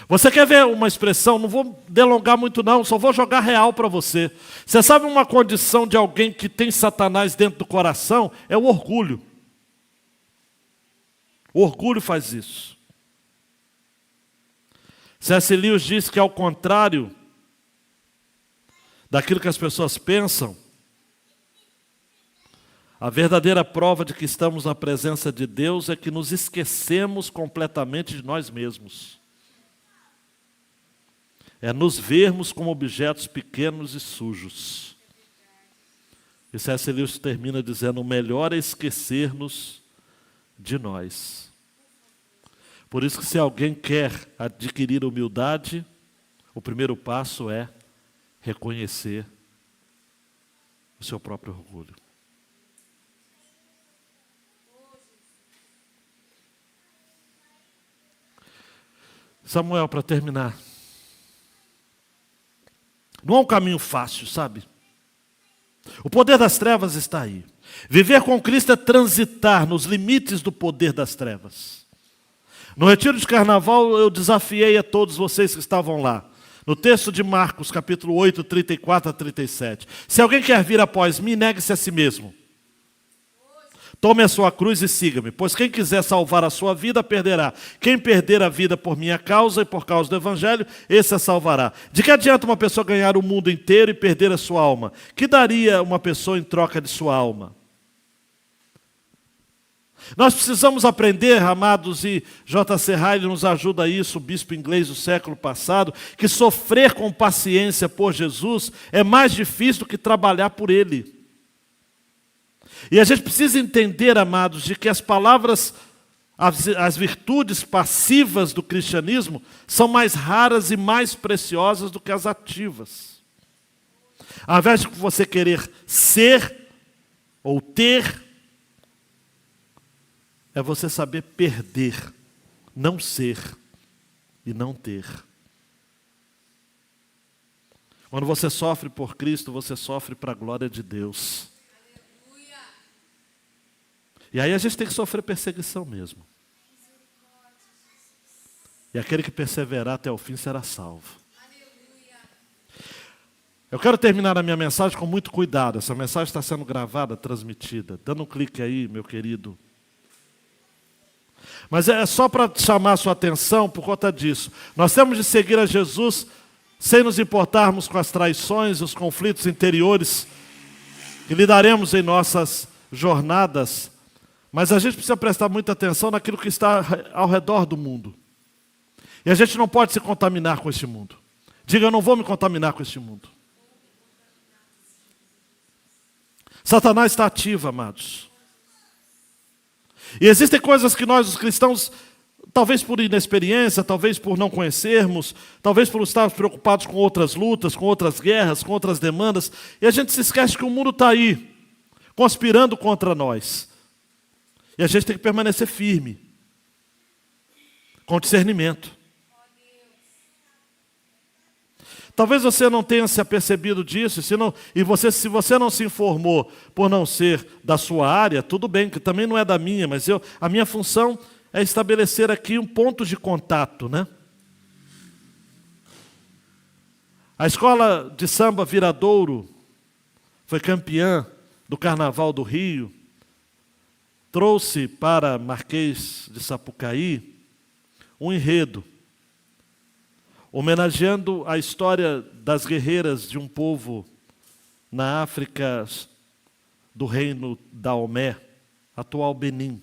Você quer ver uma expressão? Não vou delongar muito não, só vou jogar real para você. Você sabe uma condição de alguém que tem Satanás dentro do coração? É o orgulho. O orgulho faz isso. C.S. Lewis diz que ao contrário daquilo que as pessoas pensam, a verdadeira prova de que estamos na presença de Deus é que nos esquecemos completamente de nós mesmos. É nos vermos como objetos pequenos e sujos. E C.S. Lewis termina dizendo: o melhor é esquecer-nos de nós. Por isso que se alguém quer adquirir humildade, o primeiro passo é reconhecer o seu próprio orgulho. Samuel, para terminar, não é um caminho fácil, sabe? O poder das trevas está aí. Viver com Cristo é transitar nos limites do poder das trevas. No retiro de carnaval eu desafiei a todos vocês que estavam lá. No texto de Marcos, capítulo 8, 34 a 37. Se alguém quer vir após mim, negue-se a si mesmo. Tome a sua cruz e siga-me, pois quem quiser salvar a sua vida, perderá. Quem perder a vida por minha causa e por causa do Evangelho, esse a salvará. De que adianta uma pessoa ganhar o mundo inteiro e perder a sua alma? Que daria uma pessoa em troca de sua alma? Nós precisamos aprender, amados, e J.C. Ryle nos ajuda a isso, o bispo inglês do século passado, que sofrer com paciência por Jesus é mais difícil do que trabalhar por Ele. E a gente precisa entender, amados, de que as palavras, as virtudes passivas do cristianismo são mais raras e mais preciosas do que as ativas. Ao invés de você querer ser ou ter, é você saber perder, não ser e não ter. Quando você sofre por Cristo, você sofre para a glória de Deus. E aí a gente tem que sofrer perseguição mesmo. E aquele que perseverar até o fim será salvo. Eu quero terminar a minha mensagem com muito cuidado. Essa mensagem está sendo gravada, transmitida. Dando um clique aí, meu querido. Mas é só para chamar a sua atenção por conta disso. Nós temos de seguir a Jesus sem nos importarmos com as traições, os conflitos interiores que lidaremos em nossas jornadas. Mas a gente precisa prestar muita atenção naquilo que está ao redor do mundo. E a gente não pode se contaminar com este mundo. Diga, eu não vou me contaminar com este mundo. Satanás está ativo, amados. E existem coisas que nós, os cristãos, talvez por inexperiência, talvez por não conhecermos, talvez por estarmos preocupados com outras lutas, com outras guerras, com outras demandas, e a gente se esquece que o mundo está aí, conspirando contra nós. E a gente tem que permanecer firme, com discernimento. Talvez você não tenha se apercebido disso, se você não se informou por não ser da sua área, tudo bem, que também não é da minha, mas a minha função é estabelecer aqui um ponto de contato, né? A escola de samba Viradouro foi campeã do Carnaval do Rio, trouxe para Marquês de Sapucaí um enredo, homenageando a história das guerreiras de um povo na África do reino Daomé, atual Benin.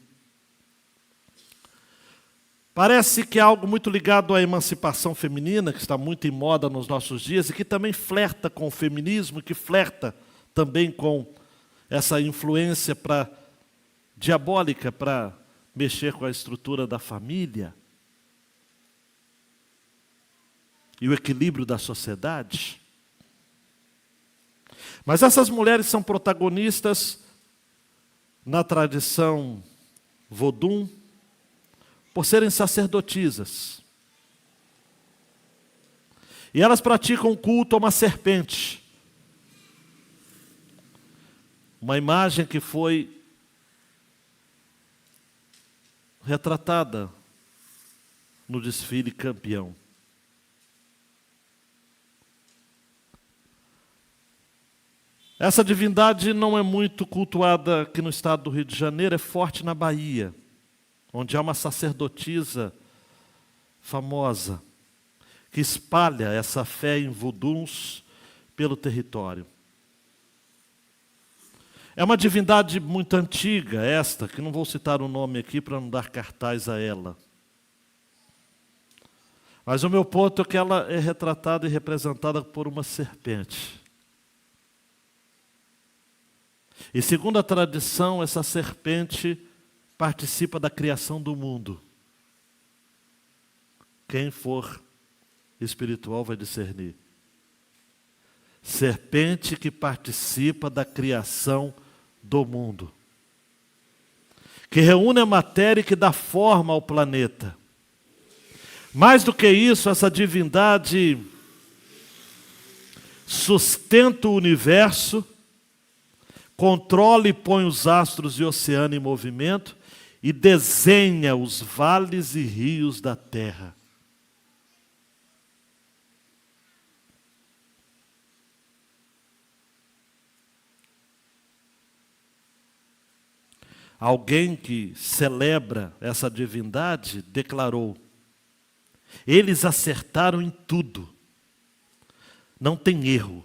Parece que é algo muito ligado à emancipação feminina, que está muito em moda nos nossos dias, e que também flerta com o feminismo, que flerta também com essa influência diabólica para mexer com a estrutura da família e o equilíbrio da sociedade. Mas essas mulheres são protagonistas na tradição vodum por serem sacerdotisas. E elas praticam um culto a uma serpente. Uma imagem que foi retratada no desfile campeão. Essa divindade não é muito cultuada aqui no estado do Rio de Janeiro, é forte na Bahia, onde há uma sacerdotisa famosa que espalha essa fé em voduns pelo território. É uma divindade muito antiga, esta, que não vou citar o nome aqui para não dar cartaz a ela. Mas o meu ponto é que ela é retratada e representada por uma serpente. E segundo a tradição, essa serpente participa da criação do mundo. Quem for espiritual vai discernir. Serpente que participa da criação do mundo, que reúne a matéria e que dá forma ao planeta. Mais do que isso, essa divindade sustenta o universo, controla e põe os astros e o oceano em movimento e desenha os vales e rios da terra. Alguém que celebra essa divindade declarou: eles acertaram em tudo, não tem erro.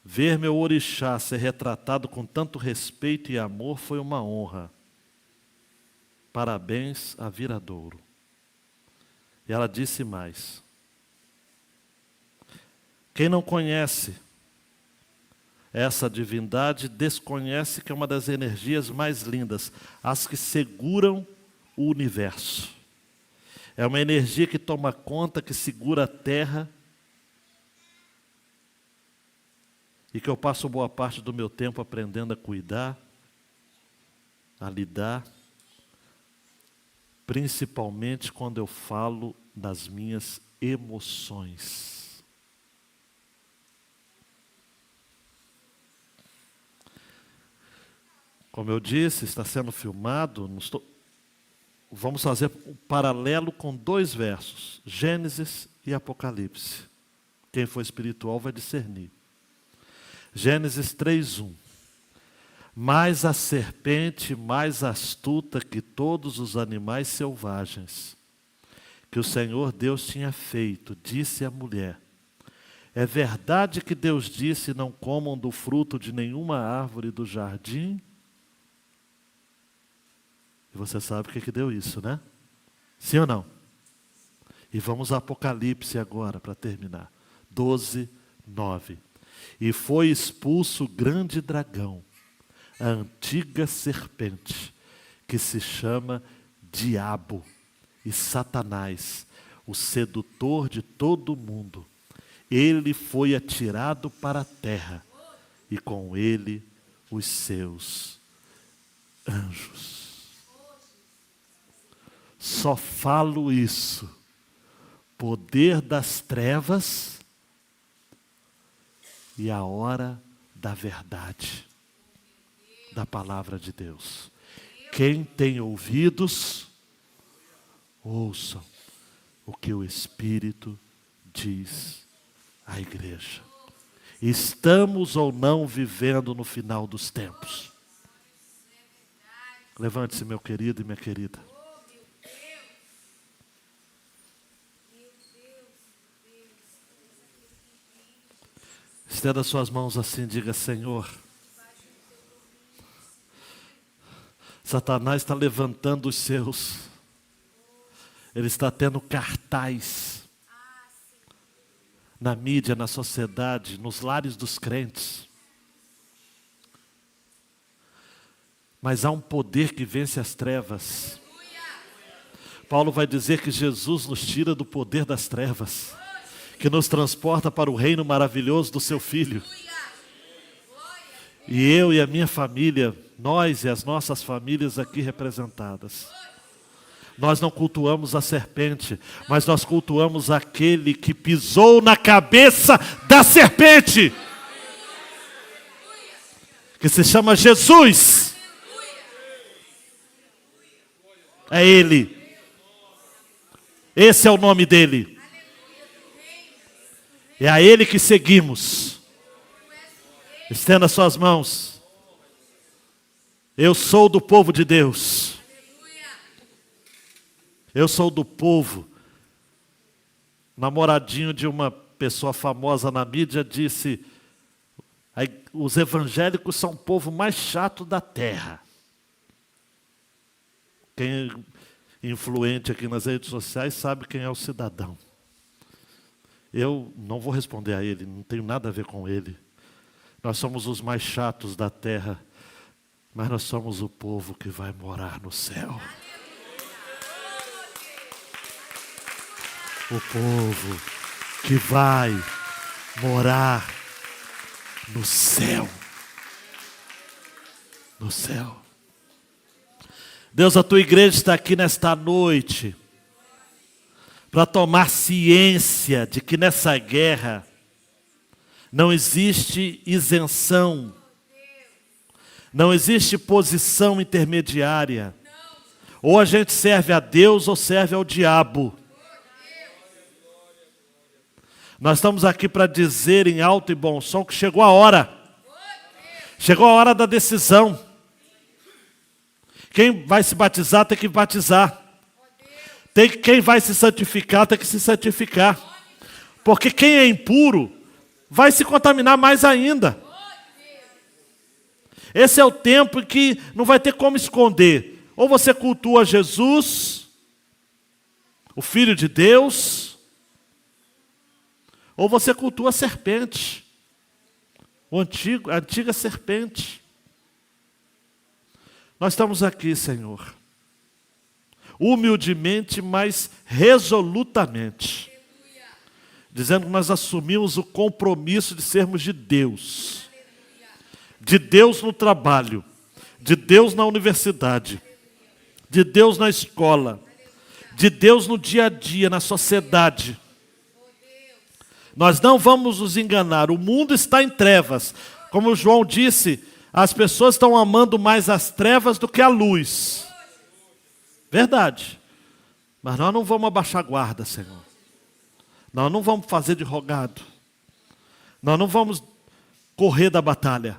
Ver meu orixá ser retratado com tanto respeito e amor foi uma honra. Parabéns a Viradouro. E ela disse mais: quem não conhece essa divindade desconhece que é uma das energias mais lindas, as que seguram o universo. É uma energia que toma conta, que segura a terra, e que eu passo boa parte do meu tempo aprendendo a cuidar, a lidar, principalmente quando eu falo das minhas emoções. Como eu disse, está sendo filmado, vamos fazer um paralelo com 2 versos, Gênesis e Apocalipse. Quem for espiritual vai discernir. Gênesis 3:1. Mas a serpente mais astuta que todos os animais selvagens, que o Senhor Deus tinha feito, disse à mulher: é verdade que Deus disse, não comam do fruto de nenhuma árvore do jardim? E você sabe o que deu isso, né? Sim ou não? E vamos ao Apocalipse agora, para terminar. 12:9. E foi expulso o grande dragão, a antiga serpente, que se chama Diabo e Satanás, o sedutor de todo o mundo. Ele foi atirado para a terra, e com ele os seus anjos. Só falo isso. Poder das trevas e a hora da verdade, da palavra de Deus. Quem tem ouvidos, ouçam o que o Espírito diz à igreja. Estamos ou não vivendo no final dos tempos? Levante-se, meu querido e minha querida. Estenda suas mãos assim, diga: Senhor, Satanás está levantando os seus. Ele está tendo cartaz na mídia, na sociedade, nos lares dos crentes. Mas há um poder que vence as trevas. Paulo vai dizer que Jesus nos tira do poder das trevas, que nos transporta para o reino maravilhoso do seu Filho. E eu e a minha família, nós e as nossas famílias aqui representadas, nós não cultuamos a serpente, mas nós cultuamos aquele que pisou na cabeça da serpente, que se chama Jesus. É Ele. Esse é o nome dele. É a Ele que seguimos. Estenda suas mãos. Eu sou do povo de Deus. Eu sou do povo. Namoradinho de uma pessoa famosa na mídia disse: os evangélicos são o povo mais chato da terra. Quem é influente aqui nas redes sociais sabe quem é o cidadão. Eu não vou responder a ele, não tenho nada a ver com ele. Nós somos os mais chatos da terra, mas nós somos o povo que vai morar no céu. O povo que vai morar no céu. No céu. Deus, a tua igreja está aqui nesta noite para tomar ciência de que nessa guerra não existe isenção, não existe posição intermediária. Ou a gente serve a Deus ou serve ao diabo. Nós estamos aqui para dizer em alto e bom som que chegou a hora. Chegou a hora da decisão. Quem vai se batizar tem que batizar. Quem vai se santificar tem que se santificar. Porque quem é impuro vai se contaminar mais ainda. Esse é o tempo em que não vai ter como esconder. Ou você cultua Jesus, o Filho de Deus, ou você cultua a serpente, a antiga serpente. Nós estamos aqui, Senhor, humildemente, mas resolutamente, dizendo que nós assumimos o compromisso de sermos de Deus. De Deus no trabalho, de Deus na universidade, de Deus na escola, de Deus no dia a dia, na sociedade. Nós não vamos nos enganar, o mundo está em trevas. Como João disse, as pessoas estão amando mais as trevas do que a luz. Verdade. Mas nós não vamos abaixar a guarda, Senhor. Nós não vamos fazer de rogado. Nós não vamos correr da batalha.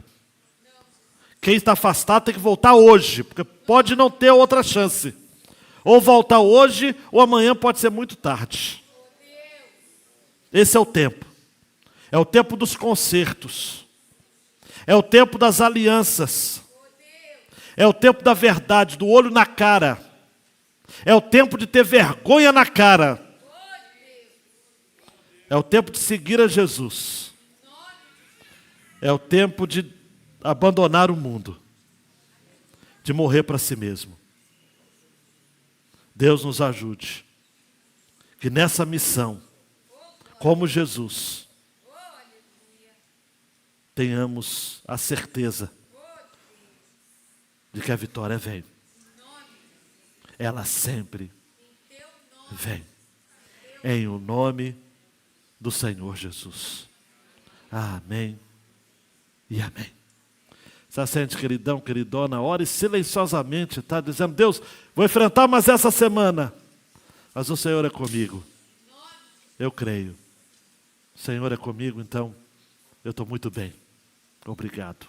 Quem está afastado tem que voltar hoje, porque pode não ter outra chance. Ou voltar hoje, ou amanhã pode ser muito tarde. Esse é o tempo. É o tempo dos concertos. É o tempo das alianças. É o tempo da verdade, do olho na cara. É o tempo de ter vergonha na cara. É o tempo de seguir a Jesus. É o tempo de abandonar o mundo. De morrer para si mesmo. Deus nos ajude. Que nessa missão, como Jesus, tenhamos a certeza de que a vitória vem. Ela sempre vem. Em o nome do Senhor Jesus. Amém e amém. Se assente, queridão, queridona, ore silenciosamente, está dizendo: Deus, vou enfrentar mais essa semana, mas o Senhor é comigo. Eu creio. O Senhor é comigo, então eu estou muito bem. Obrigado.